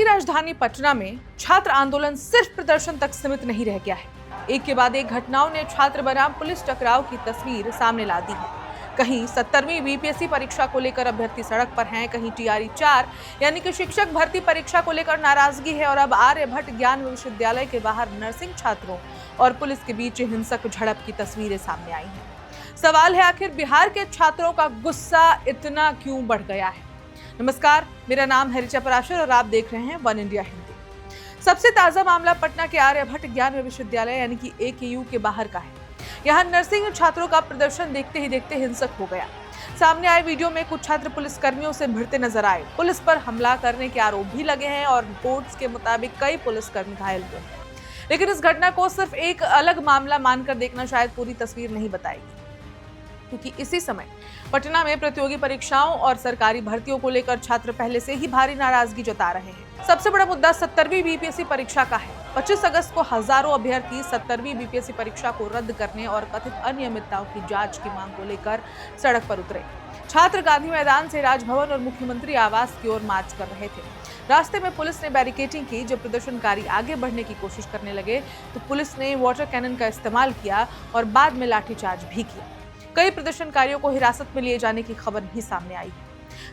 की राजधानी पटना में छात्र आंदोलन सिर्फ प्रदर्शन तक सीमित नहीं रह गया है। एक के बाद एक घटनाओं ने छात्र बनाम पुलिस टकराव की तस्वीर सामने ला दी है। कहीं 70वीं बीपीएससी परीक्षा को लेकर अभ्यर्थी सड़क पर हैं, कहीं टीआरई 4 यानी कि शिक्षक भर्ती परीक्षा को लेकर नाराजगी है और अब आर्यभट्ट ज्ञान विश्वविद्यालय के बाहर नर्सिंग छात्रों और पुलिस के बीच हिंसक झड़प की तस्वीरें सामने आई हैं। सवाल है, आखिर बिहार के छात्रों का गुस्सा इतना क्यों बढ़ गया है? नमस्कार, मेरा नाम है ऋचा पराशर और आप देख रहे हैं वन इंडिया हिंदी। सबसे ताजा मामला पटना के आर्यभट्ट ज्ञान विश्वविद्यालय यानी कि एकेयू के बाहर का है। यहाँ नर्सिंग छात्रों का प्रदर्शन देखते ही देखते हिंसक हो गया। सामने आए वीडियो में कुछ छात्र पुलिस कर्मियों से भिड़ते नजर आए। पुलिस पर हमला करने के आरोप भी लगे हैं और रिपोर्ट्स के मुताबिक कई पुलिसकर्मी घायल हुए हैं। लेकिन इस घटना को सिर्फ एक अलग मामला मानकर देखना शायद पूरी तस्वीर नहीं बताएगी, क्योंकि इसी समय पटना में प्रतियोगी परीक्षाओं और सरकारी भर्तियों को लेकर छात्र पहले से ही भारी नाराजगी जता रहे हैं। सबसे बड़ा मुद्दा 70वीं बीपीएससी परीक्षा का है। 25 अगस्त को हजारों अभ्यर्थी 70वीं बीपीएससी परीक्षा को रद्द करने और कथित अनियमितताओं की जांच की मांग को लेकर सड़क पर उतरे। छात्र गांधी मैदान से राजभवन और मुख्यमंत्री आवास की ओर मार्च कर रहे थे। रास्ते में पुलिस ने बैरिकेडिंग की। जब प्रदर्शनकारी आगे बढ़ने की कोशिश करने लगे तो पुलिस ने वाटर कैनन का इस्तेमाल किया और बाद में लाठीचार्ज भी किया। कई प्रदर्शनकारियों को हिरासत में लिए जाने की खबर भी सामने आई है।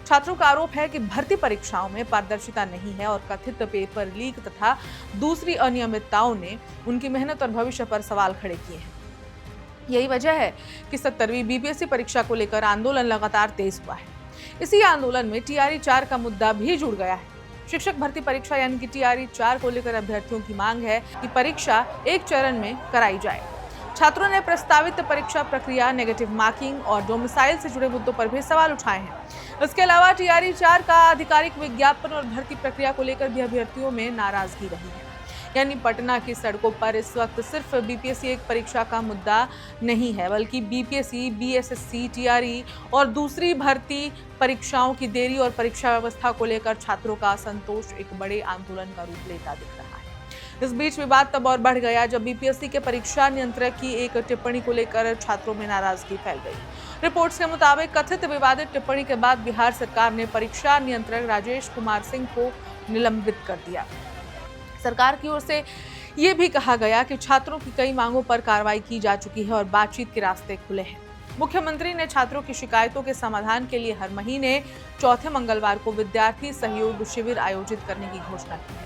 छात्रों का आरोप है कि भर्ती परीक्षाओं में पारदर्शिता नहीं है और कथित पेपर लीक तथा दूसरी अनियमितताओं ने उनकी मेहनत और भविष्य पर सवाल खड़े किए हैं। यही वजह है कि 70वीं बीपीएससी परीक्षा को लेकर आंदोलन लगातार तेज हुआ है। इसी आंदोलन में टीआरई 4 का मुद्दा भी जुड़ गया है। शिक्षक भर्ती परीक्षा यानी कि टीआरई 4 को लेकर अभ्यर्थियों की मांग है कि परीक्षा एक चरण में कराई जाए। छात्रों ने प्रस्तावित परीक्षा प्रक्रिया, नेगेटिव मार्किंग और डोमिसाइल से जुड़े मुद्दों पर भी सवाल उठाए हैं। इसके अलावा टीआरई 4 का आधिकारिक विज्ञापन और भर्ती प्रक्रिया को लेकर भी अभ्यर्थियों में नाराजगी रही है। यानी पटना की सड़कों पर इस वक्त सिर्फ बीपीएससी एक परीक्षा का मुद्दा नहीं है, बल्कि बीपीएससी, बीएसएससी, टीआरई और दूसरी भर्ती परीक्षाओं की देरी और परीक्षा व्यवस्था को लेकर छात्रों का असंतोष एक बड़े आंदोलन का रूप लेता दिख रहा है। इस बीच विवाद तब और बढ़ गया जब बीपीएससी के परीक्षा नियंत्रक की एक टिप्पणी को लेकर छात्रों में नाराजगी फैल गई। रिपोर्ट्स के मुताबिक कथित विवादित टिप्पणी के बाद बिहार सरकार ने परीक्षा नियंत्रक राजेश कुमार सिंह को निलंबित कर दिया। सरकार की ओर से ये भी कहा गया कि छात्रों की कई मांगों पर कार्रवाई की जा चुकी है और बातचीत के रास्ते खुले हैं। मुख्यमंत्री ने छात्रों की शिकायतों के समाधान के लिए हर महीने चौथे मंगलवार को विद्यार्थी सहयोग शिविर आयोजित करने की घोषणा की है।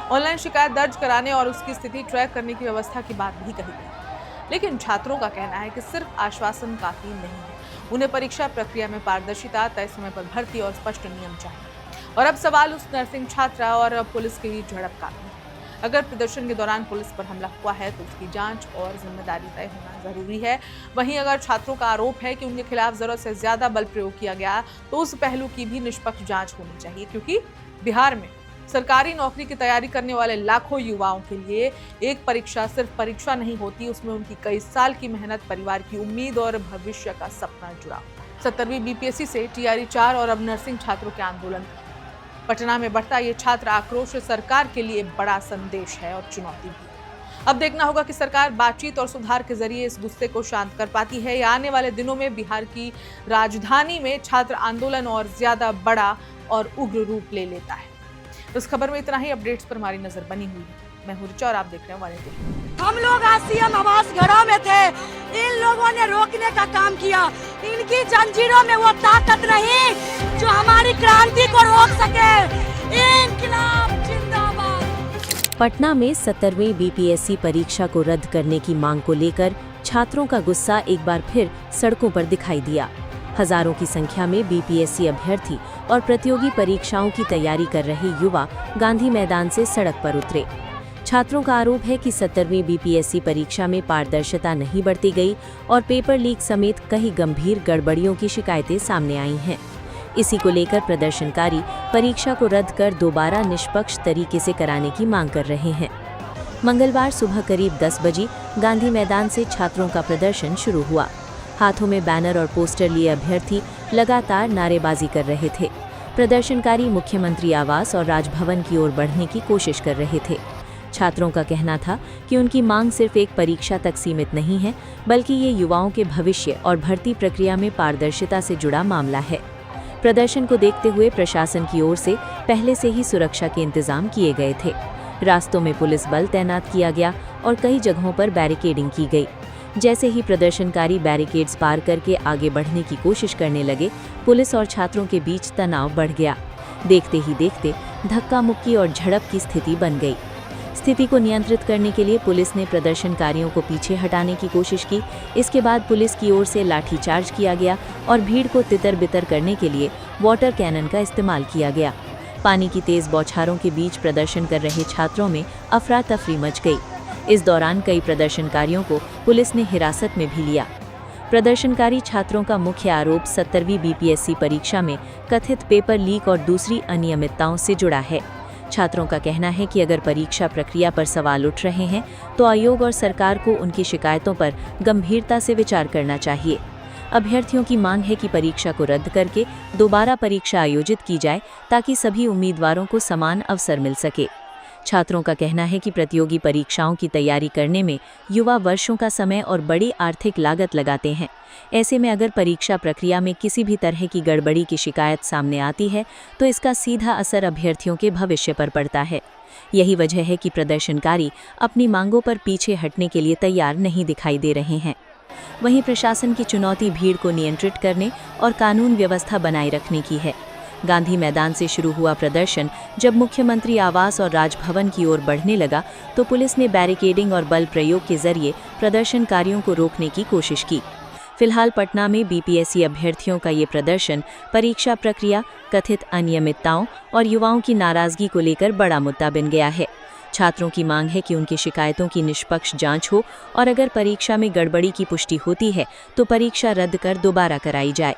ऑनलाइन शिकायत दर्ज कराने और उसकी स्थिति ट्रैक करने की व्यवस्था की बात भी कही गई। लेकिन छात्रों का कहना है कि सिर्फ आश्वासन काफी नहीं है। उन्हें परीक्षा प्रक्रिया में पारदर्शिता, तय समय पर भर्ती और स्पष्ट नियम चाहिए। और अब सवाल उस नर्सिंग छात्रा और पुलिस के बीच झड़प का भी है। अगर प्रदर्शन के दौरान पुलिस पर हमला हुआ है तो उसकी जांच और जिम्मेदारी तय होना जरूरी है। वहीं अगर छात्रों का आरोप है कि उनके खिलाफ जरूरत से ज्यादा बल प्रयोग किया गया तो उस पहलू की भी निष्पक्ष जांच होनी चाहिए, क्योंकि बिहार में सरकारी नौकरी की तैयारी करने वाले लाखों युवाओं के लिए एक परीक्षा सिर्फ परीक्षा नहीं होती, उसमें उनकी कई साल की मेहनत, परिवार की उम्मीद और भविष्य का सपना जुड़ा होता है। 70वीं बीपीएससी से टीआरई 4 और अब नर्सिंग छात्रों के आंदोलन। पटना में बढ़ता ये छात्र आक्रोश सरकार के लिए बड़ा संदेश है और चुनौती भी। अब देखना होगा कि सरकार बातचीत और सुधार के जरिए इस गुस्से को शांत कर पाती है या आने वाले दिनों में बिहार की राजधानी में छात्र आंदोलन और ज्यादा बड़ा और उग्र रूप ले लेता है। इस खबर में इतना ही। अपडेट्स पर हमारी नजर बनी हुई है। मैं हूं ऋचा और आप देख रहे हैं वन इंडिया। हम लोग आज सीएम आवास घरों में थे, इन लोगों ने रोकने का काम किया। इनकी जंजीरों में वो ताकत नहीं जो हमारी क्रांति को रोक सके। इंकलाब जिंदाबाद। पटना में 70वीं बीपीएससी परीक्षा को रद्द करने की मांग को लेकर छात्रों का गुस्सा एक बार फिर सड़कों पर दिखाई दिया। हजारों की संख्या में बीपीएससी अभ्यर्थी और प्रतियोगी परीक्षाओं की तैयारी कर रहे युवा गांधी मैदान से सड़क पर उतरे। छात्रों का आरोप है कि 70वीं बीपीएससी परीक्षा में पारदर्शिता नहीं बरती गई और पेपर लीक समेत कई गंभीर गड़बड़ियों की शिकायतें सामने आई हैं। इसी को लेकर प्रदर्शनकारी परीक्षा को रद्द कर दोबारा निष्पक्ष तरीके से कराने की मांग कर रहे हैं। मंगलवार सुबह करीब 10 बजे गांधी मैदान से छात्रों का प्रदर्शन शुरू हुआ। हाथों में बैनर और पोस्टर लिए अभ्यर्थी लगातार नारेबाजी कर रहे थे। प्रदर्शनकारी मुख्यमंत्री आवास और राजभवन की ओर बढ़ने की कोशिश कर रहे थे। छात्रों का कहना था कि उनकी मांग सिर्फ एक परीक्षा तक सीमित नहीं है, बल्कि ये युवाओं के भविष्य और भर्ती प्रक्रिया में पारदर्शिता से जुड़ा मामला है। प्रदर्शन को देखते हुए प्रशासन की ओर से पहले से ही सुरक्षा के इंतजाम किए गए थे। रास्तों में पुलिस बल तैनात किया गया और कई जगहों पर बैरिकेडिंग की गई। जैसे ही प्रदर्शनकारी बैरिकेड्स पार करके आगे बढ़ने की कोशिश करने लगे, पुलिस और छात्रों के बीच तनाव बढ़ गया। देखते ही देखते धक्का मुक्की और झड़प की स्थिति बन गई। स्थिति को नियंत्रित करने के लिए पुलिस ने प्रदर्शनकारियों को पीछे हटाने की कोशिश की। इसके बाद पुलिस की ओर से लाठीचार्ज किया गया और भीड़ को तितर-बितर करने के लिए वाटर कैनन का इस्तेमाल किया गया। पानी की तेज बौछारों के बीच प्रदर्शन कर रहे छात्रों में अफरा तफरी मच गई। इस दौरान कई प्रदर्शनकारियों को पुलिस ने हिरासत में भी लिया। प्रदर्शनकारी छात्रों का मुख्य आरोप 70वीं बीपीएससी परीक्षा में कथित पेपर लीक और दूसरी अनियमितताओं से जुड़ा है। छात्रों का कहना है कि अगर परीक्षा प्रक्रिया पर सवाल उठ रहे हैं तो आयोग और सरकार को उनकी शिकायतों पर गंभीरता से विचार करना चाहिए। अभ्यर्थियों की मांग है कि परीक्षा को रद्द करके दोबारा परीक्षा आयोजित की जाए ताकि सभी उम्मीदवारों को समान अवसर मिल सके। छात्रों का कहना है कि प्रतियोगी परीक्षाओं की तैयारी करने में युवा वर्षों का समय और बड़ी आर्थिक लागत लगाते हैं। ऐसे में अगर परीक्षा प्रक्रिया में किसी भी तरह की गड़बड़ी की शिकायत सामने आती है तो इसका सीधा असर अभ्यर्थियों के भविष्य पर पड़ता है। यही वजह है कि प्रदर्शनकारी अपनी मांगों पर पीछे हटने के लिए तैयार नहीं दिखाई दे रहे हैं। वहीं प्रशासन की चुनौती भीड़ को नियंत्रित करने और कानून व्यवस्था बनाए रखने की है। गांधी मैदान से शुरू हुआ प्रदर्शन जब मुख्यमंत्री आवास और राजभवन की ओर बढ़ने लगा तो पुलिस ने बैरिकेडिंग और बल प्रयोग के जरिए प्रदर्शनकारियों को रोकने की कोशिश की। फिलहाल पटना में बीपीएससी अभ्यर्थियों का ये प्रदर्शन परीक्षा प्रक्रिया, कथित अनियमितताओं और युवाओं की नाराजगी को लेकर बड़ा मुद्दा बन गया है। छात्रों की मांग है कि उनकी शिकायतों की निष्पक्ष जांच हो और अगर परीक्षा में गड़बड़ी की पुष्टि होती है तो परीक्षा रद्द कर दोबारा कराई जाए।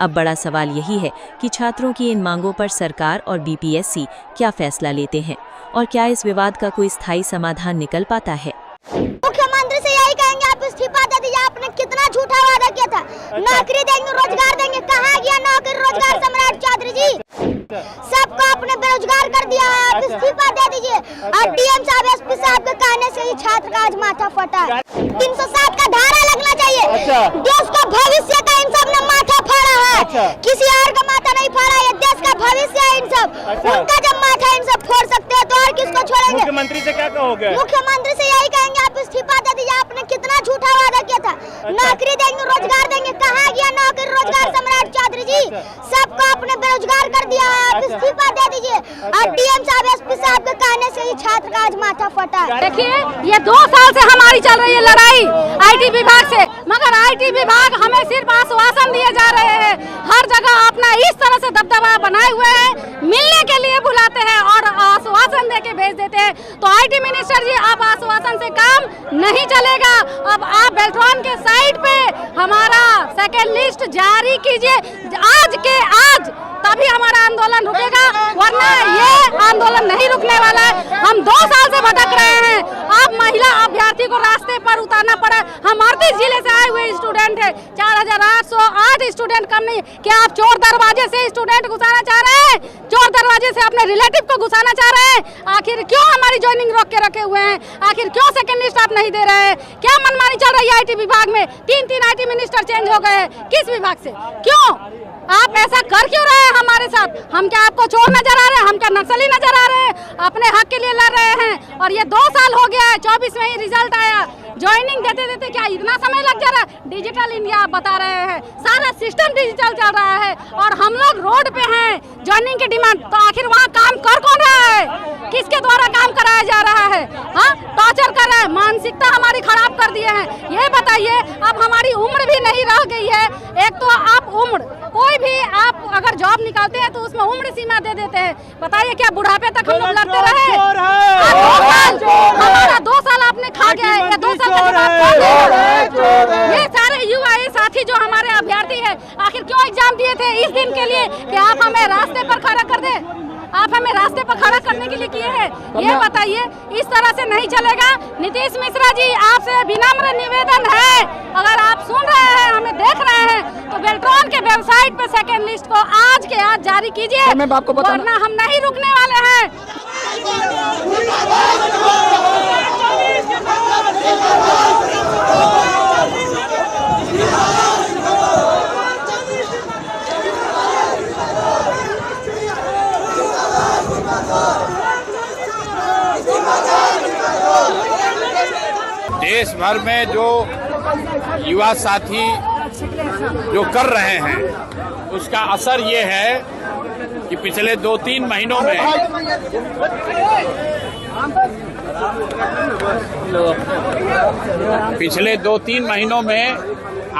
अब बड़ा सवाल यही है कि छात्रों की इन मांगों पर सरकार और बीपीएससी क्या फैसला लेते हैं और क्या इस विवाद का कोई स्थायी समाधान निकल पाता है। मुख्यमंत्री से यही कहेंगे, आप इस्तीफा दे दीजिए। आपने कितना झूठा वादा किया था, नौकरी देंगे, रोजगार देंगे। कहाँ गया नौकरी रोजगार सम्राट चौधरी जी? सबको आपने बेरोजगार कर दिया है। आप इस्तीफा दे दीजिए। और डीएम साहब, एसपी साहब के कहने से ही छात्र का आज माथा फटा है। 307 का धारा लगना चाहिए। देश का भविष्य का इन सब ने माथा फाड़ा है। किसी और का माथा नहीं फाड़ा, ये देश का भविष्य है इन सब। उनका जब माथा इन सब फोड़ सकते हैं तो और किसको छोड़ेंगे? मुख्यमंत्री से क्या कहोगे? मुख्यमंत्री से यही कहेंगे, आप इस्तीफा दे दीजिए। आपने कितना झूठा वादा किया था, नौकरी देंगे, रोजगार देंगे। कहाँ गया नौकरी रोजगार सम्राट चौधरी जी? सबको आपने बेरोजगार कर दिया है। आप इस्तीफा दे दीजिए। और डीएम साहब, एसपी साहब के कहने से ही छात्र का आज माथा फटा है। देखिए, ये 2 साल से हमारी चल रही है लड़ाई आईटी विभाग से, मगर आईटी विभाग हमें सिर्फ आश्वासन दिए जा रहे हैं। हर जगह अपना इस तरह से दबदबा बनाए हुए हैं, मिलने के लिए बुलाते हैं और आश्वासन देके भेज देते हैं। तो आईटी मिनिस्टर जी, आप आश्वासन से काम नहीं चलेगा। अब आप बेल्ट्रॉन के साइट पे हमारा सेकेंड लिस्ट जारी कीजिए आज के आज, तभी हमारा आंदोलन रुकेगा, वरना ये आंदोलन नहीं रुकने वाला है। हम 2 साल से भटक रहे हैं। अब महिला अभ्यर्थी को रास्ते पर उतारना पड़ा। हम 38 जिले से आए हुए स्टूडेंट हैं, 4808 स्टूडेंट कम नहीं। क्या आप चोर दरवाजे से स्टूडेंट घुसाना चाह रहे हैं? चोर दरवाजे से अपने रिलेटिव को घुसाना चाह रहे हैं? आखिर क्यों हमारी ज्वाइनिंग रोक के रखे हुए हैं? आखिर क्यों सेकंड लिस्ट आप नहीं दे रहे हैं? क्या मनमानी चल रही है आईटी विभाग में? 3 आईटी मिनिस्टर चेंज हो गए हैं। किस विभाग से? क्यों आप ऐसा कर क्यों रहे हैं हमारे साथ? हम क्या आपको चोर नजर आ रहे हैं? हम क्या नक्सली नजर आ रहे हैं? अपने हक के लिए लड़ रहे हैं और ये 2 साल हो गया है। 24 में ही रिजल्ट आया। ज्वाइनिंग देते देते क्या इतना समय लग जा रहा है? डिजिटल इंडिया आप बता रहे हैं, सारा सिस्टम डिजिटल चल रहा है और हम लोग रोड पे हैं ज्वाइनिंग की डिमांड। तो आखिर वहाँ काम कर कौन रहा है? किसके द्वारा काम कराया जा रहा है? हाँ, टॉर्चर कर रहा है, मानसिकता हमारी खराब कर दिए हैं। ये बताइए, अब हमारी उम्र भी नहीं रह गई है। एक तो आप उम्र, कोई भी आप अगर जॉब निकालते हैं तो उसमें उम्र सीमा दे देते हैं। बताइए, क्या बुढ़ापे तक हम लोग लड़ते रहे? हमारा 2 साल आपने खा गया है। ये 2 साल ये सारे युवा, ये साथी जो हमारे अभ्यर्थी है, आखिर क्यों एग्जाम दिए थे? इस दिन के लिए कि आप हमें रास्ते पर खड़ा कर दे। आप हमें रास्ते पर खड़ा करने के लिए किए हैं। ये बताइए, इस तरह से नहीं चलेगा। नीतीश मिश्रा जी, आपसे विनम्र निवेदन है, अगर आप सुन रहे हैं, हमें देख रहे हैं, तो बेल्ट्रॉन के वेबसाइट पे सेकेंड लिस्ट को आज के आज जारी कीजिए, वरना हम नहीं रुकने वाले हैं। देश भर में जो युवा साथी जो कर रहे हैं उसका असर ये है कि पिछले 2-3 महीनों में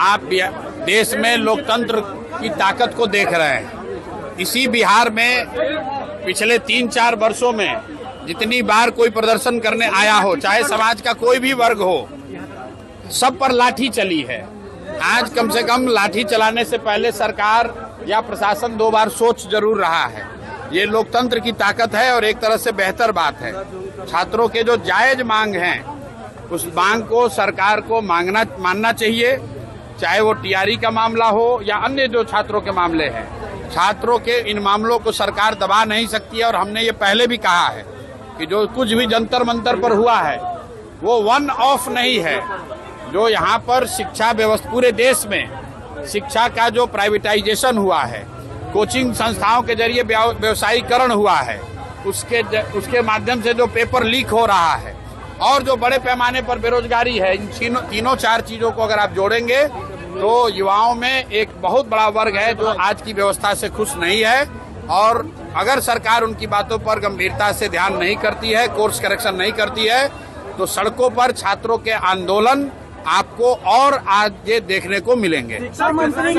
आप देश में लोकतंत्र की ताकत को देख रहे हैं। इसी बिहार में पिछले 3-4 वर्षों में जितनी बार कोई प्रदर्शन करने आया हो, चाहे समाज का कोई भी वर्ग हो, सब पर लाठी चली है। आज कम से कम लाठी चलाने से पहले सरकार या प्रशासन 2 बार सोच जरूर रहा है। ये लोकतंत्र की ताकत है और एक तरह से बेहतर बात है। छात्रों के जो जायज मांग हैं उस मांग को सरकार को मानना चाहिए, चाहे वो टीआरई का मामला हो या अन्य जो छात्रों के मामले हैं। छात्रों के इन मामलों को सरकार दबा नहीं सकती है और हमने ये पहले भी कहा है कि जो कुछ भी जंतर मंतर पर हुआ है वो वन ऑफ नहीं है। जो यहाँ पर शिक्षा व्यवस्था पूरे देश में शिक्षा का जो प्राइवेटाइजेशन हुआ है, कोचिंग संस्थाओं के जरिए व्यवसायीकरण हुआ है, उसके माध्यम से जो पेपर लीक हो रहा है और जो बड़े पैमाने पर बेरोजगारी है, इन तीनों 4 चीजों को अगर आप जोड़ेंगे तो युवाओं में एक बहुत बड़ा वर्ग है जो आज की व्यवस्था से खुश नहीं है। और अगर सरकार उनकी बातों पर गंभीरता से ध्यान नहीं करती है, कोर्स करेक्शन नहीं करती है, तो सड़कों पर छात्रों के आंदोलन आपको और आगे देखने को मिलेंगे। शिक्षा मंत्री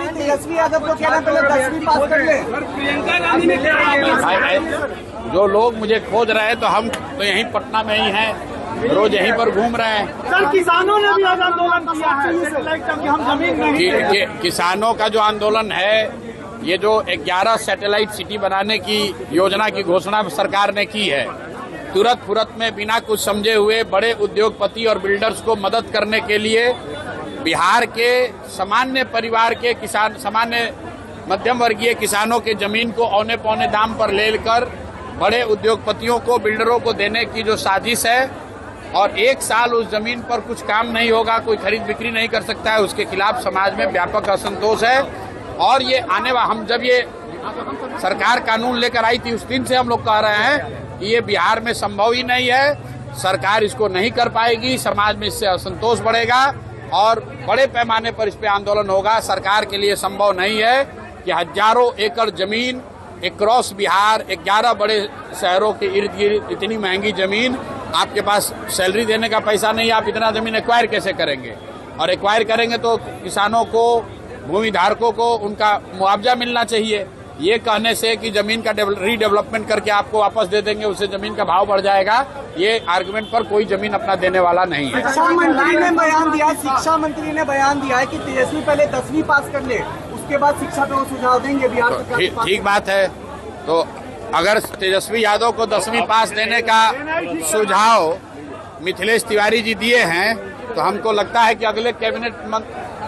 तेजस्वी यादव को कहना पहले 10वीं पास कर ले। प्रियंका गांधी ने जो लोग मुझे खोज रहे हैं तो हम तो यहीं पटना में ही हैं, रोज यहीं पर घूम रहे हैं। सर, किसानों ने भी आज आंदोलन किया है, सैटेलाइट तक हम जमीन नहीं किसानों का जो आंदोलन है, ये जो 11 सैटेलाइट सिटी बनाने की योजना की घोषणा सरकार ने की है, तुरंत फुरत में बिना कुछ समझे हुए बड़े उद्योगपति और बिल्डर्स को मदद करने के लिए बिहार के सामान्य परिवार के किसान, सामान्य मध्यम वर्गीय किसानों के जमीन को औने पौने दाम पर लेकर बड़े उद्योगपतियों को, बिल्डरों को देने की जो साजिश है और 1 साल उस जमीन पर कुछ काम नहीं होगा, कोई खरीद बिक्री नहीं कर सकता है, उसके खिलाफ समाज में व्यापक असंतोष है। और ये हम जब ये सरकार कानून लेकर आई थी उस दिन से हम लोग कह रहे हैं कि ये बिहार में संभव ही नहीं है, सरकार इसको नहीं कर पाएगी, समाज में इससे असंतोष बढ़ेगा और बड़े पैमाने पर इस पे आंदोलन होगा। सरकार के लिए संभव नहीं है कि हजारों एकड़ जमीन क्रॉस बिहार 11 बड़े शहरों के इर्द गिर्द इतनी महंगी जमीन, आपके पास सैलरी देने का पैसा नहीं, आप इतना जमीन एक्वायर कैसे करेंगे? और एक्वायर करेंगे तो किसानों को, भूमि धारकों को उनका मुआवजा मिलना चाहिए। ये कहने से कि जमीन का रीडेवलपमेंट करके आपको वापस दे देंगे, उससे जमीन का भाव बढ़ जाएगा, ये आर्गुमेंट पर कोई जमीन अपना देने वाला नहीं है। शिक्षा मंत्री ने बयान दिया है कि तेजस्वी पहले 10वीं पास कर ले, उसके बाद शिक्षा पे वो सुझाव देंगे बिहार सरकार। ठीक बात है। तो अगर तेजस्वी यादव को 10वीं पास देने का सुझाव मिथिलेश तिवारी जी दिए हैं तो हमको लगता है कि अगले कैबिनेट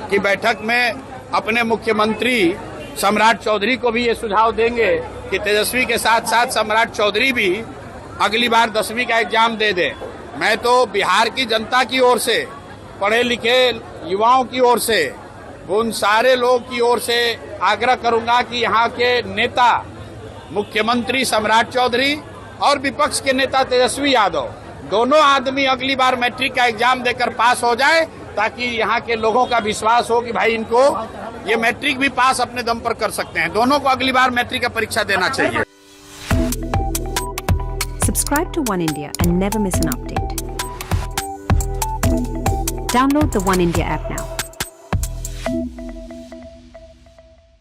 की बैठक में अपने मुख्यमंत्री सम्राट चौधरी को भी ये सुझाव देंगे कि तेजस्वी के साथ साथ सम्राट चौधरी भी अगली बार 10वीं का एग्जाम दे दे। मैं तो बिहार की जनता की ओर से, पढ़े लिखे युवाओं की ओर से, उन सारे लोग की ओर से आग्रह करूंगा कि यहाँ के नेता मुख्यमंत्री सम्राट चौधरी और विपक्ष के नेता तेजस्वी यादव, दोनों आदमी अगली बार मैट्रिक का एग्जाम देकर पास हो जाए, ताकि यहाँ के लोगों का विश्वास हो कि भाई इनको ये मैट्रिक भी पास अपने दम पर कर सकते हैं। दोनों को अगली बार मैट्रिक का परीक्षा देना चाहिए। Subscribe to One India and never miss an update. Download the One India app